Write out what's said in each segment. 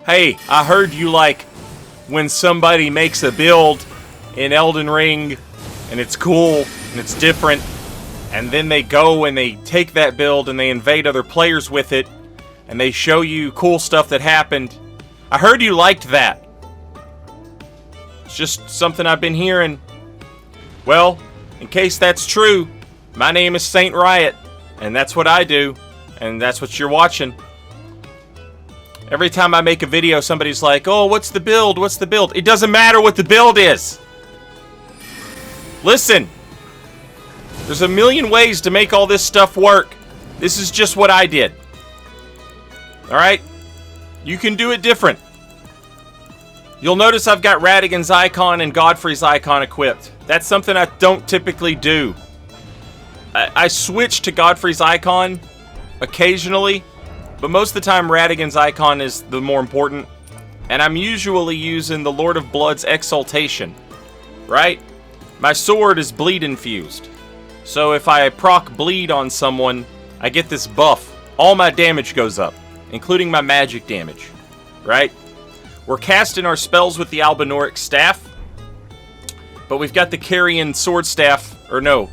Hey, I heard you like when somebody makes a build in Elden Ring and it's cool and it's different, and then they go and they take that build and they invade other players with it and they show you cool stuff that happened. I heard you liked that. It's just something I've been hearing. Well, in case that's true, my name is Saint Riot, and that's what I do, and that's what you're watching. Every time I make a video, somebody's like, oh, what's the build? What's the build? It doesn't matter what the build is. Listen, there's a million ways to make all this stuff work. This is just what I did. Alright? You can do it different. You'll notice I've got Radigan's icon and Godfrey's icon equipped. That's something I don't typically do. I switch to Godfrey's icon occasionally, but most of the time Radigan's icon is the more important. And I'm usually using the Lord of Blood's Exaltation, right? My sword is bleed infused. So if I proc bleed on someone, I get this buff. All my damage goes up, including my magic damage, right? We're casting our spells with the Albinoric staff, but we've got the Carrion sword staff, or no,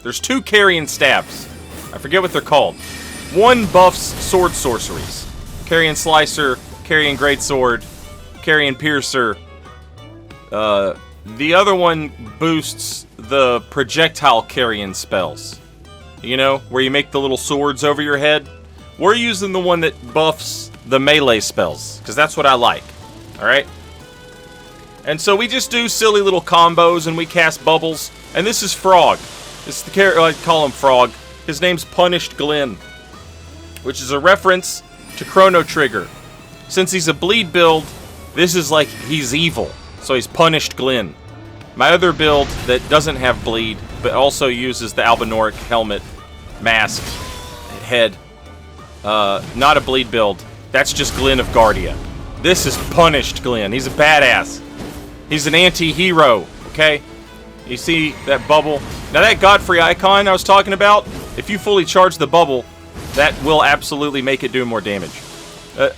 there's two Carrion staffs. I forget what they're called. One buffs sword sorceries. Carrion Slicer, Carrion Greatsword, Carrion Piercer. The other one boosts the projectile Carrion spells. You know, where you make the little swords over your head. We're using the one that buffs the melee spells, because that's what I like. Alright? And so we just do silly little combos and we cast bubbles. And this is Frog. This is the character, I call him Frog. His name's Punished Glenn, which is a reference to Chrono Trigger. Since he's a bleed build, this is like he's evil. So he's Punished Glenn. My other build that doesn't have bleed, but also uses the Albinoric helmet, mask, head. Not a bleed build. That's just Glenn of Guardia. This is Punished Glenn. He's a badass. He's an anti-hero, okay? You see that bubble? Now that Godfrey icon I was talking about, if you fully charge the bubble, that will absolutely make it do more damage.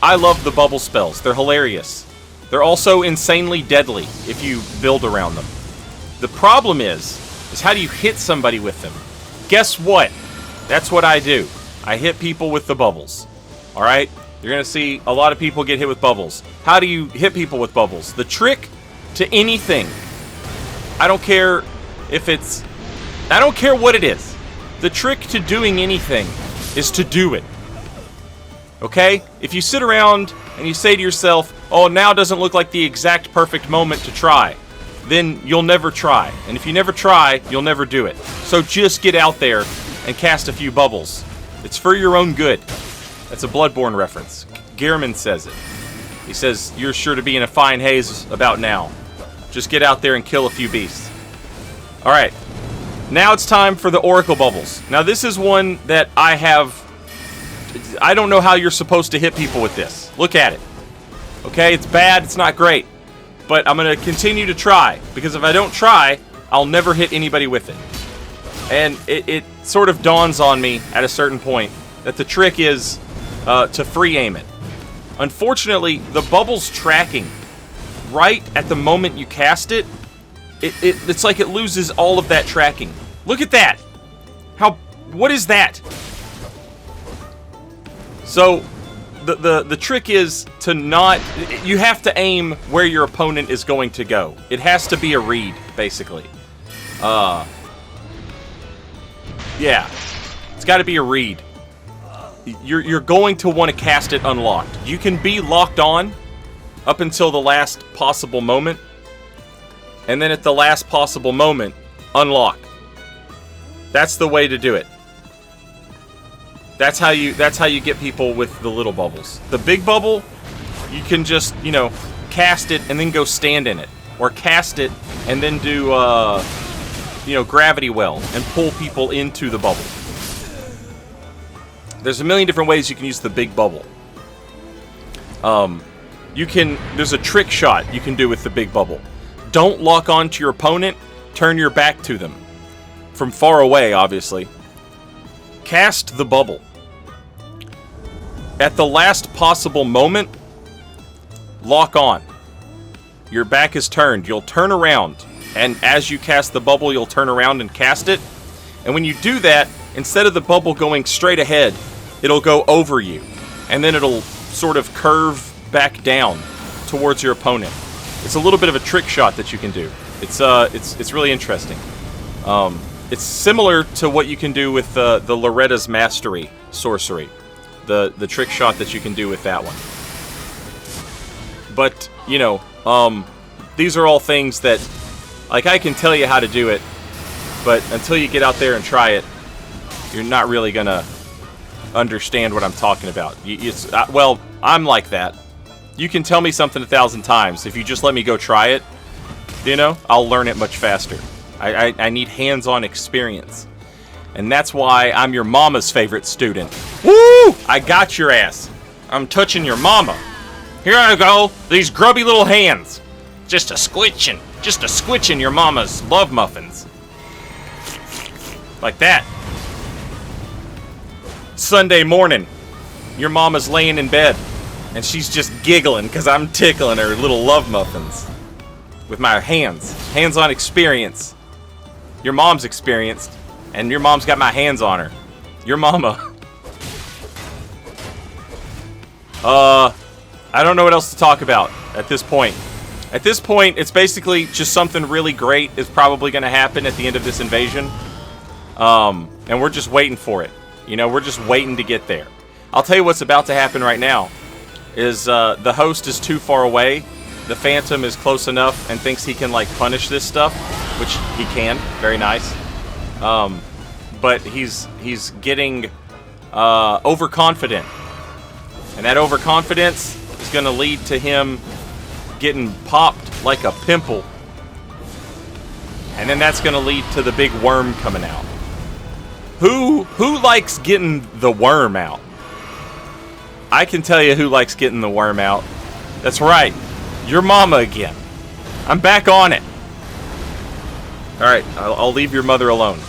I love the bubble spells. They're hilarious. They're also insanely deadly if you build around them. The problem is how do you hit somebody with them? Guess what? That's what I do. I hit people with the bubbles. Alright? You're going to see a lot of people get hit with bubbles. How do you hit people with bubbles? The trick to anything, I don't care if it's... I don't care what it is. The trick to doing anything is to do it. Okay? If you sit around and you say to yourself, oh, now doesn't look like the exact perfect moment to try, then you'll never try. And if you never try, you'll never do it. So just get out there and cast a few bubbles. It's for your own good. That's a Bloodborne reference. Gehrman says it. He says, you're sure to be in a fine haze about now. Just get out there and kill a few beasts. Alright. Now it's time for the Oracle Bubbles. Now this is one that I have... I don't know how you're supposed to hit people with this. Look at it. Okay, it's bad, it's not great. But I'm going to continue to try. Because if I don't try, I'll never hit anybody with it. And it sort of dawns on me at a certain point that the trick is to free aim it. Unfortunately, the bubble's tracking right at the moment you cast it. It's like it loses all of that tracking. Look at that! What is that? So, the trick is to not... You have to aim where your opponent is going to go. It has to be a read, basically. Yeah. It's got to be a read. You're going to want to cast it unlocked. You can be locked on up until the last possible moment, and then at the last possible moment, unlock. That's the way to do it. That's how you get people with the little bubbles. The big bubble, you can just, cast it and then go stand in it. Or cast it and then do, gravity well and pull people into the bubble. There's a million different ways you can use the big bubble. There's a trick shot you can do with the big bubble. Don't lock on to your opponent, turn your back to them. From far away, obviously. Cast the bubble. At the last possible moment, lock on. Your back is turned. You'll turn around. And as you cast the bubble, you'll turn around and cast it. And when you do that, instead of the bubble going straight ahead, it'll go over you. And then it'll sort of curve back down towards your opponent. It's a little bit of a trick shot that you can do. It's really interesting. It's similar to what you can do with the Loretta's Mastery sorcery. The trick shot that you can do with that one. But, you know, these are all things that, like, I can tell you how to do it, but until you get out there and try it, you're not really gonna understand what I'm talking about. Well, I'm like that. You can tell me something 1,000 times. If you just let me go try it, you know, I'll learn it much faster. I need hands-on experience. And that's why I'm your mama's favorite student. Woo! I got your ass. I'm touching your mama. Here I go. These grubby little hands. Just a squitching your mama's love muffins. Like that. Sunday morning. Your mama's laying in bed. And she's just giggling because I'm tickling her little love muffins. With my hands. Hands-on experience. Your mom's experienced. And your mom's got my hands on her. Your mama. I don't know what else to talk about at this point. At this point, it's basically just something really great is probably going to happen at the end of this invasion. And we're just waiting for it. You know, we're just waiting to get there. I'll tell you what's about to happen right now. Is the host is too far away. The Phantom is close enough and thinks he can, like, punish this stuff. Which he can. Very nice. But he's getting overconfident. And that overconfidence is going to lead to him getting popped like a pimple. And then that's going to lead to the big worm coming out. Who likes getting the worm out? I can tell you who likes getting the worm out. That's right. Your mama again. I'm back on it. Alright, I'll leave your mother alone.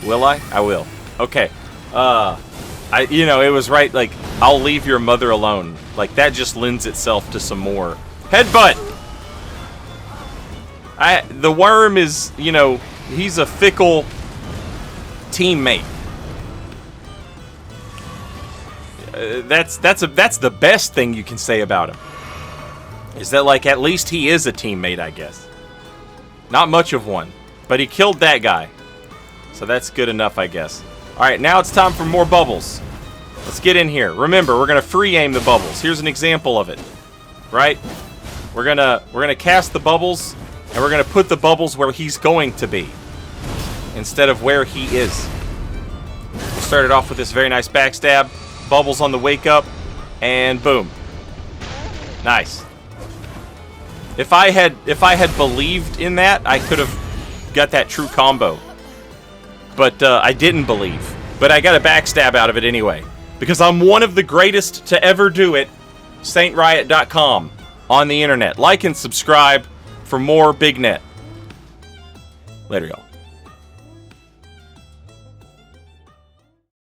Will I? I will. Okay. You know, it was right, like, I'll leave your mother alone. Like, that just lends itself to some more. Headbutt! The worm is, you know, he's a fickle teammate. That's the best thing you can say about him. Is that, like, at least he is a teammate, I guess. Not much of one. But he killed that guy. So that's good enough, I guess. Alright, now it's time for more bubbles. Let's get in here. Remember, we're going to free aim the bubbles. Here's an example of it. Right? We're gonna cast the bubbles, and we're going to put the bubbles where he's going to be. Instead of where he is. We'll start it off with this very nice backstab. Bubbles on the wake up. And boom. Nice. If I had believed in that, I could have got that true combo. But I didn't believe. But I got a backstab out of it anyway. Because I'm one of the greatest to ever do it. SaintRiot.com on the internet. Like and subscribe for more BigNet. Later, y'all.